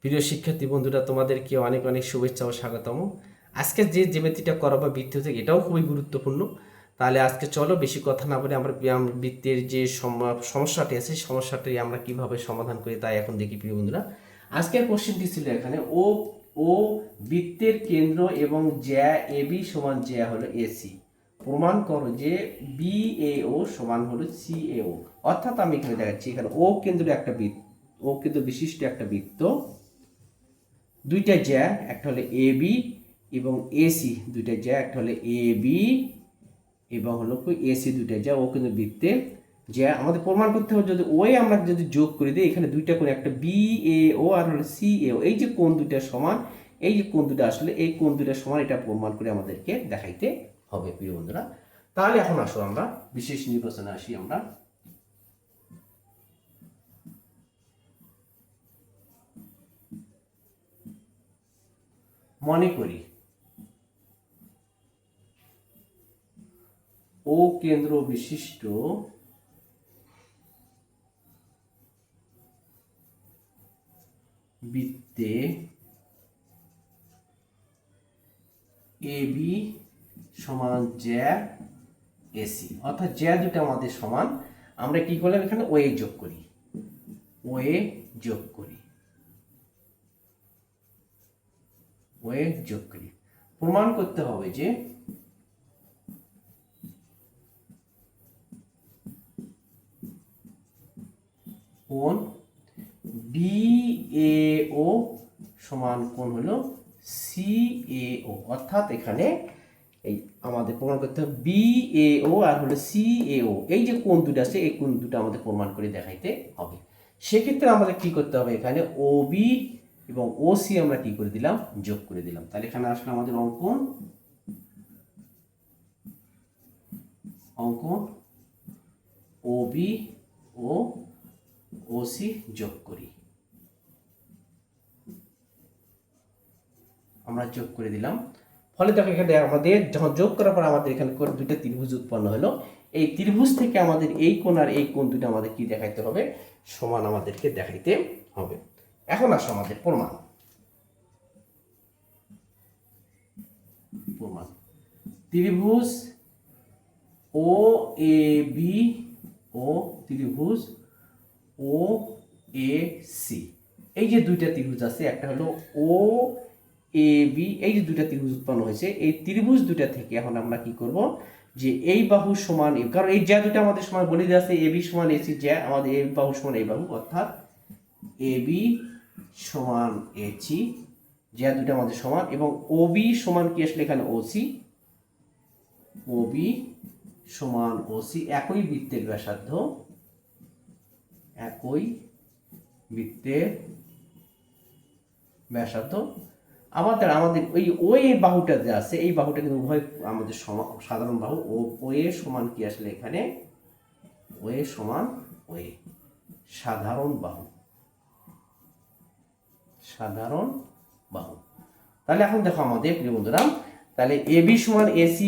প্রিয় শিক্ষার্থী বন্ধুরা, তোমাদেরকে অনেক অনেক শুভেচ্ছা ও স্বাগতম। আজকে যে জ্যামিতিটা করাবো বৃত্ত থেকে, এটাও খুবই গুরুত্বপূর্ণ। তাহলে আজকে চলো বেশি কথা না বলে আমরা বৃত্তের যে সমস্যাটি আছে, সমস্যাটি আমরা কিভাবে সমাধান করি তাই এখন দেখি। প্রিয় বন্ধুরা, আজকের কোশ্চেনটি ছিল এখানে ও ও বৃত্তের কেন্দ্র এবং জ্যা এ বি সমান জ্যা হলো এসি। প্রমাণ করো যে বি এ ও সমান হলো সি এ ও। অর্থাৎ আমি এখানে দেখাচ্ছি, এখানে ও কেন্দ্র একটা বৃত্ত, ও কেন্দ্র বিশিষ্ট একটা বৃত্ত, দুইটা জ্যা, একটা হলো এ বি এবং এসি, দুইটা জ্যা, একটা হলো এ বি এবং হলো এসি, দুইটা জ্যা ও কিন্তু বৃত্তে জ্যা। আমাদের প্রমাণ করতে হবে যদি ওই আমরা যদি যোগ করে দিই, এখানে দুইটা কোণ, একটা বি এ ও আর হলো সি এ ও, এই যে কোণ দুইটা সমান, এই যে কোণ দুটো আসলে এই কোণ দুটো সমান, এটা প্রমাণ করে আমাদেরকে দেখাইতে হবে। প্রিয় বন্ধুরা, তাহলে এখন আসো আমরা বিশেষ নির্বাচনে আসি। আমরা মনে করি ও কেন্দ্র বিশিষ্ট বৃত্তে এ বি সমান জ্যা এসি, অর্থাৎ জ্যা দুটো আমাদের সমান। আমরা কি করলাম, এখানে ওয়ে যোগ করি, ওয়ে যোগ করি, ওয়ে যোগ করি। প্রমাণ করতে হবে যে কোণ বি এ ও সমান কোণ হলো সি এ ও। অর্থাৎ এখানে এই আমাদের প্রমাণ করতে হবে বি এ ও আর হলো সি এ ও, এই যে কোণ দুটো আছে এই কোণ দুটো আমাদের প্রমাণ করে দেখাইতে হবে। সেক্ষেত্রে আমাদের কি করতে হবে, এখানে ও বি এবং ও সি আমরা কি করে দিলাম, যোগ করে দিলাম। তাহলে এখানে আসলে আমাদের অঙ্কন ও বি ও ও সি যোগ করি, আমরা যোগ করে দিলাম। ফলে দেখো এখানে আমাদের যখন যোগ করার পর আমাদের এখানে দুইটা ত্রিভুজ উৎপন্ন হলো। এই ত্রিভুজ থেকে আমাদের এই কোণ আর এই কোণ দুটো আমাদের কি দেখাইতে হবে, সমান আমাদেরকে দেখাইতে হবে। এখন আসো আমাদের প্রমাণ। প্রমাণ ত্রিভুজ ও এ বি ও ত্রিভুজ ও এ সি, এই যে দুইটা ত্রিভুজ আছে, একটা হলো ও এ বি, এই যে দুইটা ত্রিভুজ উৎপন্ন হয়েছে, এই ত্রিভুজ দুইটা থেকে এখন আমরা কি করব, যে এই বাহু সমান, কারণ এই জ্যা দুটো আমাদের সমান বলে দেওয়া আছে, এ বি সমান এসি জ্যা, আমাদের এই বাহু সমান এই বাহু, অর্থাৎ এ বি সমান এসি, জ্যা দুটো আমাদের সমান, এবং ও বি সমান কি আসলে এখানে ওসি, ও বি সমান ওসি, একই বৃত্তের ব্যাসার্ধ, একই বৃত্তের ব্যাসার্ধ। আমাদের ওই বাহুটা যে আছে, এই বাহুটা কিন্তু উভয় আমাদের সাধারণ বাহু, ও এ সমান কি আসলে এখানে ও এ সমান ও এ, সাধারণ বাহু, সাধারণ বাহু। তাহলে এখন দেখো আমাদের প্রিয় বন্ধুরা, তাহলে এ বি সমান এসি,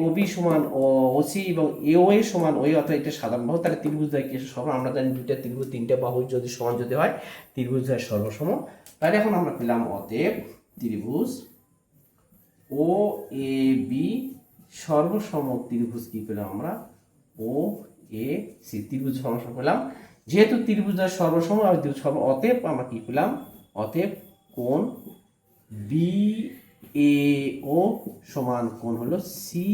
ও বি সমান ওসি এবং এ ও এ সমান ওই, অর্থাৎ এটা সাধারণ বাহু। তাহলে ত্রিভুজ দ্বয় কি সমান, আমরা জানি দুইটা ত্রিভুজ তিনটা বাহু যদি সমান যদি হয়, ত্রিভুজ দ্বয় সর্বসম। তাহলে এখন আমরা পেলাম অতএব ত্রিভুজ ও এ বি সর্বসম ত্রিভুজ কি পেলাম আমরা, ও এ সি, ত্রিভুজ সর্বসম পেলাম। যেহেতু ত্রিভুজ দ্বয় সর্বসম, অতএব আমরা কি পেলাম, অতএব কোণ বি এ ও সমান কোণ হলো সি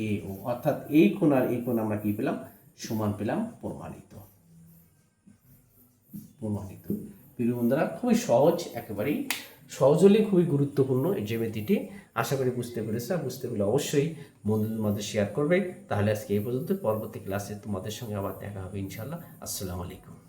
এ ও, অর্থাৎ এই কোণ আর এই কোণ আমরা কি পেলাম, সমান পেলাম। প্রমাণিত। প্রমাণিত। প্রিয় বন্ধুরা, খুবই সহজ, একেবারেই সহজ হলে খুবই গুরুত্বপূর্ণ এই জ্যামিতিটি। আশা করি বুঝতে পেরেছ, বুঝতে পারলে অবশ্যই বন্ধুদের মধ্যে শেয়ার করবে। তাহলে আজকে এই পর্যন্ত, পরবর্তী ক্লাসে তোমাদের সঙ্গে আবার দেখা হবে ইনশাআল্লাহ। আসসালামু আলাইকুম।